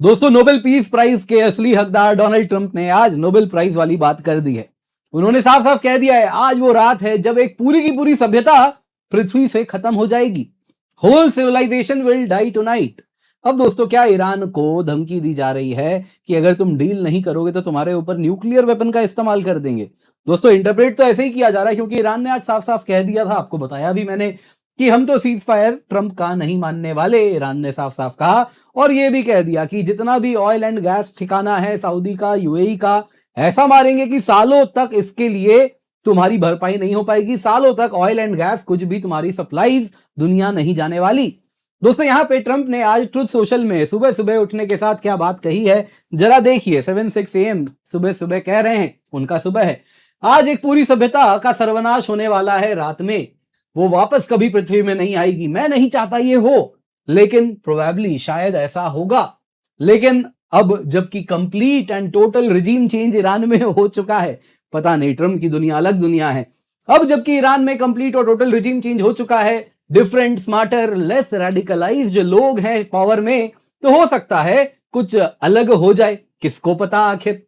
दोस्तों, Nobel peace prize के असली हकदार डोनाल्ड ट्रंप ने आज नोबेल प्राइज वाली बात कर दी है। उन्होंने साफ साफ कह दिया है, आज वो रात है जब एक पूरी की पूरी सभ्यता पृथ्वी से खत्म हो जाएगी। Whole civilization will die tonight. अब दोस्तों, क्या ईरान को धमकी दी जा रही है कि अगर तुम डील नहीं करोगे तो तुम्हारे ऊपर न्यूक्लियर वेपन का इस्तेमाल कर देंगे। दोस्तों, इंटरप्रेट तो ऐसे ही किया जा रहा है क्योंकि ईरान ने आज साफ साफ कह दिया था, आपको बताया भी मैंने, कि हम तो सीज फायर ट्रंप का नहीं मानने वाले। ईरान ने साफ साफ कहा और यह भी कह दिया कि जितना भी ऑयल एंड गैस ठिकाना है सऊदी का, यूएई का, ऐसा मारेंगे कि सालों तक इसके लिए तुम्हारी भरपाई नहीं हो पाएगी। सालों तक ऑयल एंड गैस, कुछ भी तुम्हारी सप्लाईज दुनिया नहीं जाने वाली। दोस्तों, यहां पे ट्रंप ने आज ट्रुथ सोशल में सुबह सुबह उठने के साथ क्या बात कही है, जरा देखिए। 7:06 AM सुबह सुबह कह रहे हैं, उनका सुबह है। आज एक पूरी सभ्यता का सर्वनाश होने वाला है रात में। वो वापस कभी पृथ्वी में नहीं आएगी। मैं नहीं चाहता ये हो, लेकिन प्रोबेबली शायद ऐसा होगा। लेकिन अब जबकि complete and total regime change Iran में हो चुका है, पता नहीं ट्रंप की दुनिया अलग दुनिया है। अब जबकि ईरान में कंप्लीट और टोटल रिजीम चेंज हो चुका है, डिफरेंट, स्मार्टर, लेस रेडिकलाइज्ड जो लोग हैं पावर में, तो हो सकता है कुछ अलग हो जाए। किसको पता आखिर,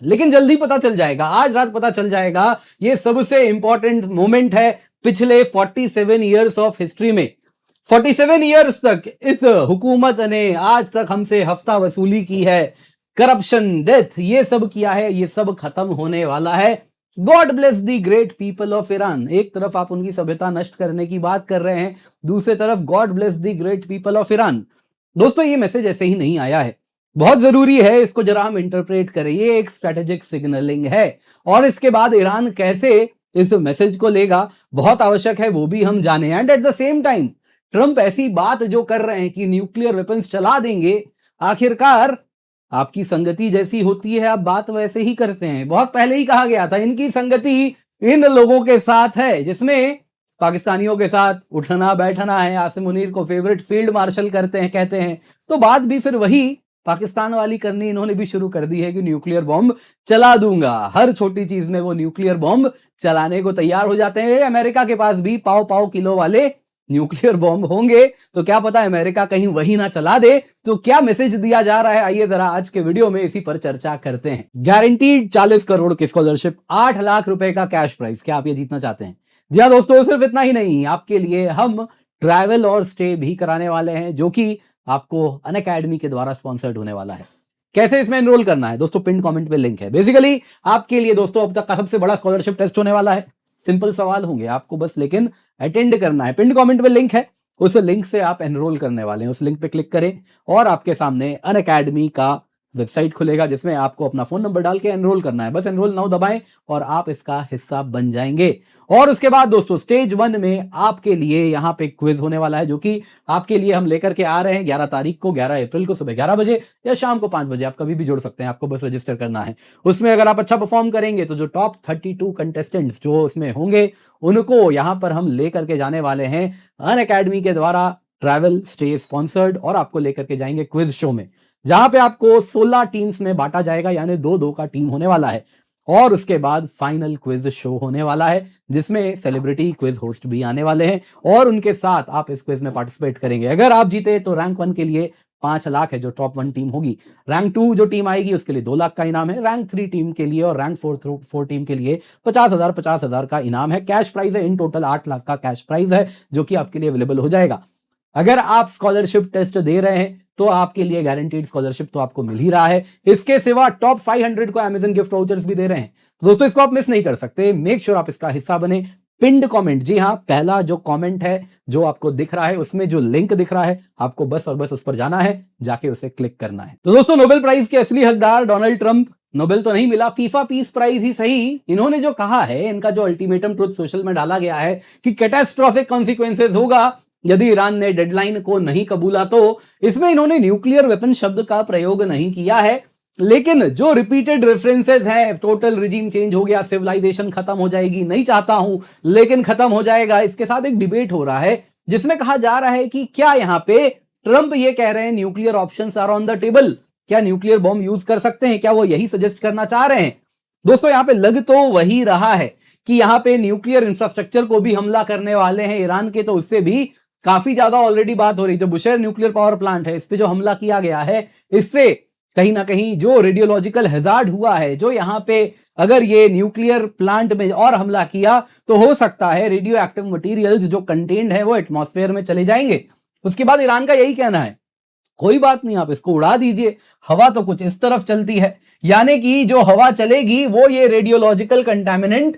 लेकिन जल्दी पता चल जाएगा। आज रात पता चल जाएगा। ये सबसे इंपॉर्टेंट मोमेंट है पिछले 47 ईयर्स ऑफ हिस्ट्री में। 47 ईयर्स तक इस हुकूमत ने आज तक हमसे हफ्ता वसूली की है, करप्शन, डेथ, ये सब किया है। ये सब खत्म होने वाला है। God bless the great people of Iran. एक तरफ आप उनकी सभ्यता नष्ट करने की बात कर रहे हैं, दूसरी तरफ God bless the great people of Iran. दोस्तों, ये मैसेज ऐसे ही नहीं आया है, बहुत जरूरी है इसको जरा हम इंटरप्रेट करें। ये एक स्ट्रेटेजिक सिग्नलिंग है और इसके बाद ईरान कैसे इस मैसेज को लेगा, बहुत आवश्यक है वो भी हम जाने। And at the same time Trump ऐसी बात जो कर रहे हैं कि न्यूक्लियर वेपन्स चला देंगे, आखिरकार आपकी संगति जैसी होती है आप बात वैसे ही करते हैं। बहुत पहले ही कहा गया था इनकी संगति इन लोगों के साथ है जिसमें पाकिस्तानियों के साथ उठना बैठना है। आसिम मुनीर को फेवरेट फील्ड मार्शल करते हैं, कहते हैं, तो बात भी फिर वही पाकिस्तान वाली करनी इन्होंने भी शुरू कर दी है कि न्यूक्लियर बॉम्ब चला दूंगा। हर छोटी चीज में वो न्यूक्लियर बॉम्ब चलाने को तैयार हो जाते हैं। अमेरिका के पास भी पाव पाव किलो वाले न्यूक्लियर बॉम्ब होंगे, तो क्या पता अमेरिका कहीं वही ना चला दे। तो क्या मैसेज दिया जा रहा है, आइए जरा आज के वीडियो में इसी पर चर्चा करते हैं। गारंटीड 40 करोड़ की स्कॉलरशिप, 8 लाख रुपए का कैश प्राइज, क्या आप ये जीतना चाहते हैं? जी हाँ दोस्तों, सिर्फ इतना ही नहीं, आपके लिए हम ट्रैवल और स्टे भी कराने वाले हैं जो कि आपको अनअकैडमी के द्वारा स्पॉन्सर्ड होने वाला है। कैसे इसमें एनरोल करना है दोस्तों, पिन कमेंट पे लिंक है। बेसिकली आपके लिए दोस्तों अब तक का सबसे बड़ा स्कॉलरशिप टेस्ट होने वाला है। सिंपल सवाल होंगे आपको बस, लेकिन अटेंड करना है। पिन कमेंट पे लिंक है, उस लिंक से आप एनरोल करने वाले हैं। उस लिंक पे क्लिक करें और आपके सामने अनअकैडमी का वेबसाइट खुलेगा जिसमें आपको अपना फोन नंबर डाल के एनरोल करना है। बस एनरोल नाउ दबाएं और आप इसका हिस्सा बन जाएंगे। और उसके बाद दोस्तों स्टेज 1 में आपके लिए यहाँ पे क्विज होने वाला है जो कि आपके लिए हम लेकर के आ रहे हैं 11 तारीख को, 11 अप्रैल को, सुबह 11 बजे या शाम को 5 बजे, आप कभी भी जुड़ सकते हैं। आपको बस रजिस्टर करना है। उसमें अगर आप अच्छा परफॉर्म करेंगे तो जो टॉप 32 कंटेस्टेंट्स जो उसमें होंगे उनको यहाँ पर हम लेकर के जाने वाले हैं अनअकैडमी के द्वारा, ट्रैवल स्टे स्पॉन्सर्ड, और आपको लेकर के जाएंगे क्विज शो में जहां पे आपको 16 टीम्स में बांटा जाएगा, यानी 2-2 का टीम होने वाला है। और उसके बाद फाइनल क्विज शो होने वाला है जिसमें सेलिब्रिटी क्विज होस्ट भी आने वाले हैं और उनके साथ आप इस क्विज में पार्टिसिपेट करेंगे। अगर आप जीते तो रैंक 1 के लिए 5 लाख है जो टॉप 1 टीम होगी। रैंक 2 जो टीम आएगी उसके लिए 2 लाख का इनाम है। रैंक 3 टीम के लिए और रैंक 4 टीम के लिए 50,000 का इनाम है। कैश प्राइज है, इन टोटल 8 लाख का कैश प्राइज है जो कि आपके लिए अवेलेबल हो जाएगा। अगर आप स्कॉलरशिप टेस्ट दे रहे हैं तो आपके लिए गारंटीड स्कॉलरशिप तो आपको मिल ही रहा है। इसके सिवा टॉप 500 को अमेज़न गिफ्ट वाउचर्स भी दे रहे हैं। तो दोस्तों इसको आप मिस नहीं कर सकते। मेक श्योर आप इसका हिस्सा बने। पिंड कमेंट, जी हाँ, पहला जो कमेंट है जो आपको दिख रहा है उसमें जो लिंक दिख रहा है, आपको बस और बस उस पर जाना है, जाके उसे क्लिक करना है। तो दोस्तों नोबेल प्राइज के असली हकदार डोनाल्ड ट्रंप, नोबेल तो नहीं मिला, फीफा पीस प्राइज ही सही। इन्होंने जो कहा है, इनका जो अल्टीमेटम ट्रुथ सोशल में डाला गया है कि कैटास्ट्रोफिक कॉन्सिक्वेंसेज होगा यदि ईरान ने डेडलाइन को नहीं कबूला, तो इसमें इन्होंने न्यूक्लियर वेपन शब्द का प्रयोग नहीं किया है। लेकिन जो रिपीटेड रेफरेंसेस हैं, टोटल रिजीम चेंज हो गया, सिविलाइजेशन खत्म हो जाएगी, नहीं चाहता हूं लेकिन खत्म हो जाएगा, इसके साथ एक डिबेट हो रहा है जिसमें कहा जा रहा है कि क्या यहां पे ट्रंप ये कह रहे हैं nuclear options are on the table, क्या न्यूक्लियर बॉम्ब यूज कर सकते हैं, क्या वो यही सजेस्ट करना चाह रहे हैं? दोस्तों यहां पे लग तो वही रहा है कि यहां पे न्यूक्लियर इंफ्रास्ट्रक्चर को भी हमला करने वाले हैं ईरान के, तो उससे भी काफी ज्यादा ऑलरेडी बात हो रही, जो बुशेहर न्यूक्लियर पावर प्लांट है, इस पे जो हमला किया गया है, इससे कहीं ना कहीं जो रेडियोलॉजिकल हैजार्ड हुआ है, जो यहाँ पे अगर ये न्यूक्लियर प्लांट में और हमला किया तो हो सकता है रेडियो एक्टिव मटीरियल्स जो कंटेन्ड है वो एटमॉस्फेयर में चले जाएंगे। उसके बाद ईरान का यही कहना है, कोई बात नहीं, आप इसको उड़ा दीजिए, हवा तो कुछ इस तरफ चलती है, यानी कि जो हवा चलेगी वो ये रेडियोलॉजिकल कंटामिनेंट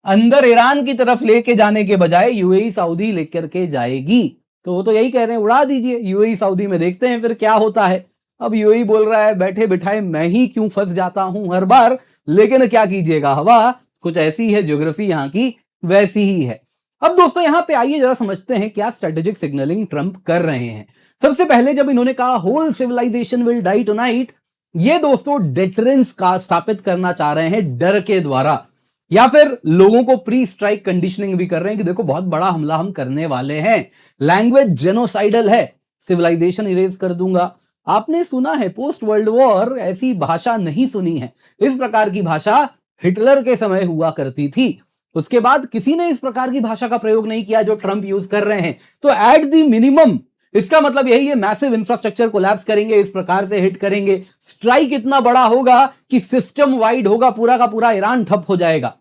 अंदर ईरान की तरफ लेके जाने के बजाय यूएई सऊदी लेकर के जाएगी। तो वो तो यही कह रहे हैं, उड़ा दीजिए यूएई सऊदी में, देखते हैं फिर क्या होता है। अब यूएई बोल रहा है बैठे बिठाए मैं ही क्यों फंस जाता हूं हर बार, लेकिन क्या कीजिएगा, हवा कुछ ऐसी है, ज्योग्राफी यहां की वैसी ही है। अब दोस्तों यहां पे आइए जरा समझते हैं क्या स्ट्रेटेजिक सिग्नलिंग ट्रंप कर रहे हैं। सबसे पहले जब इन्होंने कहा whole civilization will die tonight, ये दोस्तों डेटरेंस का स्थापित करना चाह रहे हैं डर के द्वारा, या फिर लोगों को प्री स्ट्राइक कंडीशनिंग भी कर रहे हैं कि देखो बहुत बड़ा हमला हम करने वाले हैं, लैंग्वेज जेनोसाइडल है, सिविलाइजेशन इरेज कर दूंगा। आपने सुना है पोस्ट वर्ल्ड वॉर ऐसी भाषा नहीं सुनी है, इस प्रकार की भाषा हिटलर के समय हुआ करती थी, उसके बाद किसी ने इस प्रकार की भाषा का प्रयोग नहीं किया जो ट्रंप यूज कर रहे हैं। तो एट द मिनिमम इसका मतलब यही है, मैसिव इंफ्रास्ट्रक्चर कोलैप्स करेंगे, इस प्रकार से हिट करेंगे, स्ट्राइक इतना बड़ा होगा कि सिस्टम वाइड होगा, पूरा का पूरा ईरान ठप हो जाएगा।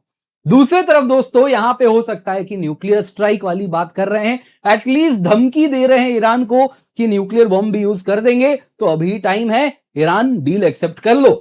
दूसरी तरफ दोस्तों यहां पे हो सकता है कि न्यूक्लियर स्ट्राइक वाली बात कर रहे हैं, एटलीस्ट धमकी दे रहे हैं ईरान को कि न्यूक्लियर बॉम्ब भी यूज कर देंगे, तो अभी टाइम है, ईरान डील एक्सेप्ट कर लो।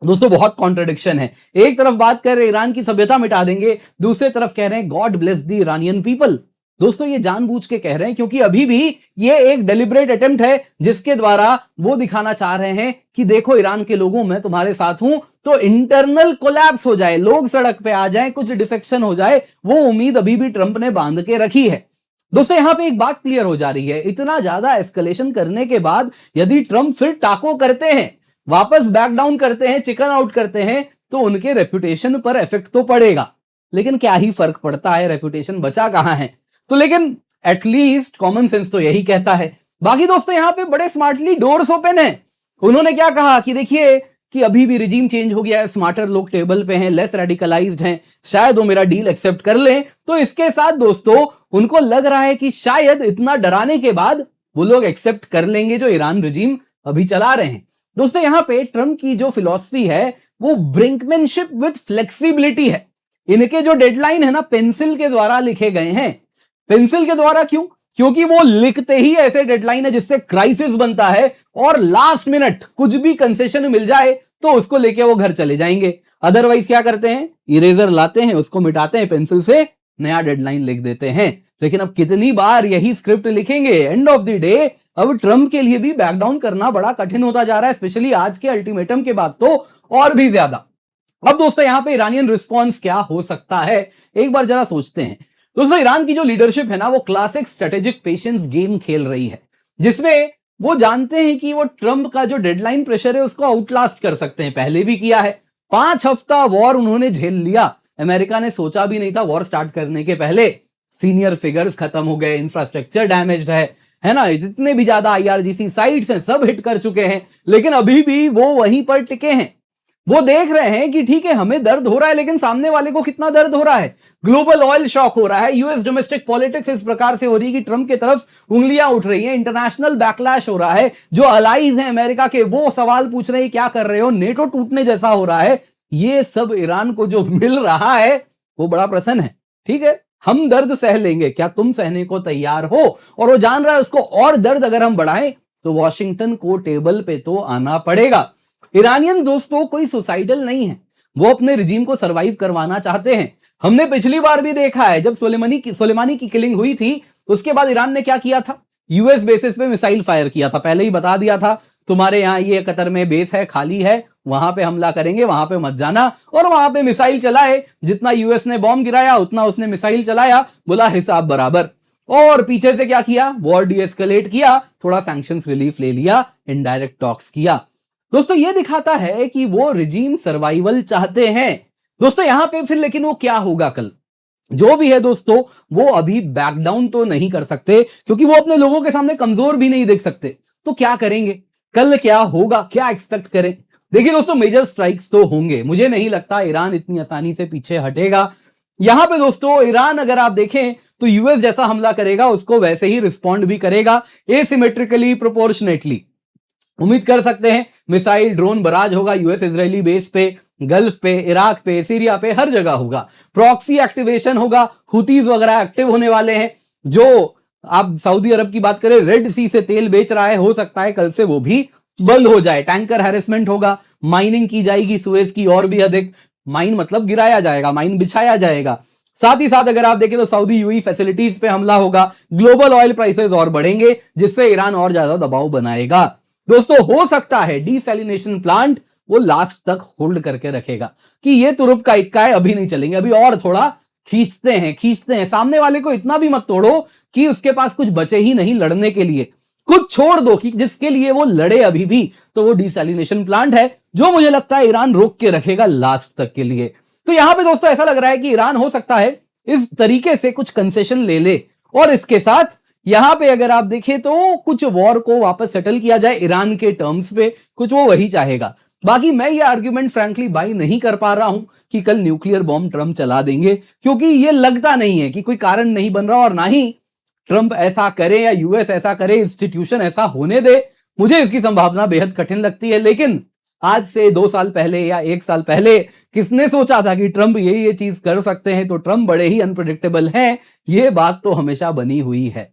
दोस्तों बहुत कॉन्ट्रडिक्शन है, एक तरफ बात कर रहे ईरान की सभ्यता मिटा देंगे, दूसरी तरफ कह रहे हैं God bless the Iranian people. दोस्तों ये जानबूझ के कह रहे हैं क्योंकि अभी भी ये एक डेलिब्रेट अटेम्प्ट है जिसके द्वारा वो दिखाना चाह रहे हैं कि देखो ईरान के लोगों मैं तुम्हारे साथ हूं, तो इंटरनल कोलैप्स हो जाए, लोग सड़क पे आ जाएं, कुछ डिफेक्शन हो जाए, वो उम्मीद अभी भी ट्रंप ने बांध के रखी है। दोस्तों यहां पे एक बात क्लियर हो जा रही है, इतना ज्यादा एस्केलेशन करने के बाद यदि ट्रंप फिर टाको करते हैं, वापस बैक डाउन करते हैं, चिकन आउट करते हैं, तो उनके रेपुटेशन पर इफेक्ट तो पड़ेगा, लेकिन क्या ही फर्क पड़ता है, रेपुटेशन बचा कहां है। तो लेकिन एटलीस्ट कॉमन सेंस तो यही कहता है। बाकी दोस्तों यहां पे बड़े स्मार्टली डोर्स ओपन है, उन्होंने क्या कहा कि देखिए कि अभी भी रिजीम चेंज हो गया है, स्मार्टर लोग टेबल पे हैं, लेस रेडिकलाइज्ड हैं, शायद वो मेरा डील एक्सेप्ट कर लें। तो इसके साथ दोस्तों उनको लग रहा है कि शायद इतना डराने के बाद वो लोग एक्सेप्ट कर लेंगे जो ईरान रिजीम अभी चला रहे हैं। दोस्तों यहां पे ट्रंप की जो फिलॉसफी है वो ब्रिंकमैनशिप विद फ्लेक्सिबिलिटी है। इनके जो डेडलाइन है ना पेंसिल के द्वारा लिखे गए हैं। पेंसिल के द्वारा क्यों? क्योंकि वो लिखते ही ऐसे डेडलाइन है जिससे क्राइसिस बनता है और लास्ट मिनट कुछ भी कंसेशन मिल जाए तो उसको लेके वो घर चले जाएंगे। अदरवाइज क्या करते हैं, इरेजर लाते हैं, उसको मिटाते हैं, पेंसिल से नया डेडलाइन लिख देते हैं। लेकिन अब कितनी बार यही स्क्रिप्ट लिखेंगे, एंड ऑफ द डे अब ट्रंप के लिए भी बैक डाउन करना बड़ा कठिन होता जा रहा है, स्पेशली आज के अल्टीमेटम के बाद तो और भी ज्यादा। अब दोस्तों यहां पे ईरानियन रिस्पॉन्स क्या हो सकता है, एक बार जरा सोचते हैं। दोस्तों ईरान की जो लीडरशिप है ना वो क्लासिक स्ट्रेटेजिक पेशेंस गेम खेल रही है, जिसमें वो जानते हैं कि वो ट्रंप का जो डेडलाइन प्रेशर है उसको आउटलास्ट कर सकते हैं, पहले भी किया है। 5 हफ्ता वॉर उन्होंने झेल लिया, अमेरिका ने सोचा भी नहीं था वॉर स्टार्ट करने के पहले। सीनियर फिगर्स खत्म हो गए, इंफ्रास्ट्रक्चर डैमेज्ड है ना, जितने भी ज्यादा आईआरजीसी साइट्स हैं सब हिट कर चुके हैं, लेकिन अभी भी वो वहीं पर टिके हैं। वो देख रहे हैं कि ठीक है हमें दर्द हो रहा है, लेकिन सामने वाले को कितना दर्द हो रहा है। ग्लोबल ऑयल शॉक हो रहा है, यूएस डोमेस्टिक पॉलिटिक्स इस प्रकार से हो रही है कि ट्रंप की तरफ उंगलियां उठ रही हैं, इंटरनेशनल बैकलैश हो रहा है, जो अलाइज हैं अमेरिका के वो सवाल पूछ रहे हैं क्या कर रहे हो, नेटो टूटने जैसा हो रहा है। ये सब ईरान को जो मिल रहा है वो बड़ा प्रसन्न है, ठीक है हम दर्द सह लेंगे, क्या तुम सहने को तैयार हो। और वो जान रहा है उसको और दर्द अगर हम बढ़ाएं तो वॉशिंगटन को टेबल पे तो आना पड़ेगा। ईरानियन दोस्तों कोई सुसाइडल नहीं है, वो अपने रिजीम को सरवाइव करवाना चाहते हैं। हमने पिछली बार भी देखा है जब सुलेमानी की किलिंग हुई थी, उसके बाद ईरान ने क्या किया था, यूएस बेसिस पे मिसाइल फायर किया था। पहले ही बता दिया था तुम्हारे यहां ये कतर में बेस है, खाली है, वहां पे हमला करेंगे, वहां पे मत जाना। और वहां पे मिसाइल चलाए, जितना यूएस ने बॉम्ब गिराया उतना उसने मिसाइल चलाया, बोला हिसाब बराबर। और पीछे से क्या किया, वॉर डीएस्केलेट किया, थोड़ा सैंक्शंस रिलीफ ले लिया, इनडायरेक्ट टॉक्स किया। दोस्तों ये दिखाता है कि वो रिजीम सर्वाइवल चाहते हैं। दोस्तों यहां पे फिर लेकिन वो क्या होगा कल, जो भी है दोस्तों वो अभी बैक डाउन तो नहीं कर सकते, क्योंकि वो अपने लोगों के सामने कमजोर भी नहीं देख सकते। तो क्या करेंगे कल, क्या होगा, क्या एक्सपेक्ट करें। देखिए दोस्तों मेजर स्ट्राइक्स तो होंगे, मुझे नहीं लगता ईरान इतनी आसानी से पीछे हटेगा। यहां पे दोस्तों ईरान अगर आप देखें तो यूएस जैसा हमला करेगा उसको वैसे ही रिस्पॉन्ड भी करेगा, एसिमेट्रिकली, प्रोपोर्शनेटली। उम्मीद कर सकते हैं मिसाइल ड्रोन बराज होगा यूएस इजरायली बेस पे, गल्फ पे, इराक पे, सीरिया पे, हर जगह होगा। प्रॉक्सी एक्टिवेशन होगा, हुतीज वगैरह एक्टिव होने वाले हैं। जो आप सऊदी अरब की बात करें, रेड सी से तेल बेच रहा है, हो सकता है कल से वो भी बंद हो जाए। टैंकर हैरेसमेंट होगा, माइनिंग की जाएगी सुएज की और भी अधिक। माइन मतलब गिराया जाएगा, माइन बिछाया जाएगा। साथ ही साथ अगर आप देखें तो सऊदी यूएई फैसिलिटीज पे हमला होगा, ग्लोबल ऑयल प्राइसेस और बढ़ेंगे, जिससे ईरान और ज्यादा दबाव बनाएगा। दोस्तों हो सकता है डीसैलिनेशन प्लांट वो लास्ट तक होल्ड करके रखेगा कि ये तुरुप का इक्का है, अभी नहीं चलेंगे, अभी और थोड़ा खींचते हैं। सामने वाले को इतना भी मत तोड़ो कि उसके पास कुछ बचे ही नहीं लड़ने के लिए। कुछ छोड़ दो कि जिसके लिए वो लड़े अभी भी, तो वो डीसैलिनेशन प्लांट है, जो मुझे लगता है ईरान रोक के रखेगा लास्ट तक के लिए। तो यहां पे दोस्तों ऐसा लग रहा है कि ईरान हो सकता है इस तरीके से कुछ कंसेशन ले ले, और इसके साथ यहां पे अगर आप देखें तो कुछ वॉर को वापस सेटल किया जाए ईरान के टर्म्स पे, कुछ वो वही चाहेगा। बाकी मैं ये आर्ग्यूमेंट फ्रैंकली बाई नहीं कर पा रहा हूं कि कल न्यूक्लियर बॉम्ब ट्रम्प चला देंगे, क्योंकि ये लगता नहीं है कि कोई कारण नहीं बन रहा, और ना ही ट्रंप ऐसा करे या यूएस ऐसा करे, इंस्टीट्यूशन ऐसा होने दे। मुझे इसकी संभावना बेहद कठिन लगती है। लेकिन आज से 2 साल पहले या 1 साल पहले किसने सोचा था कि ट्रंप ये चीज कर सकते हैं? तो ट्रंप बड़े ही अनप्रेडिक्टेबल हैं, ये बात तो हमेशा बनी हुई है।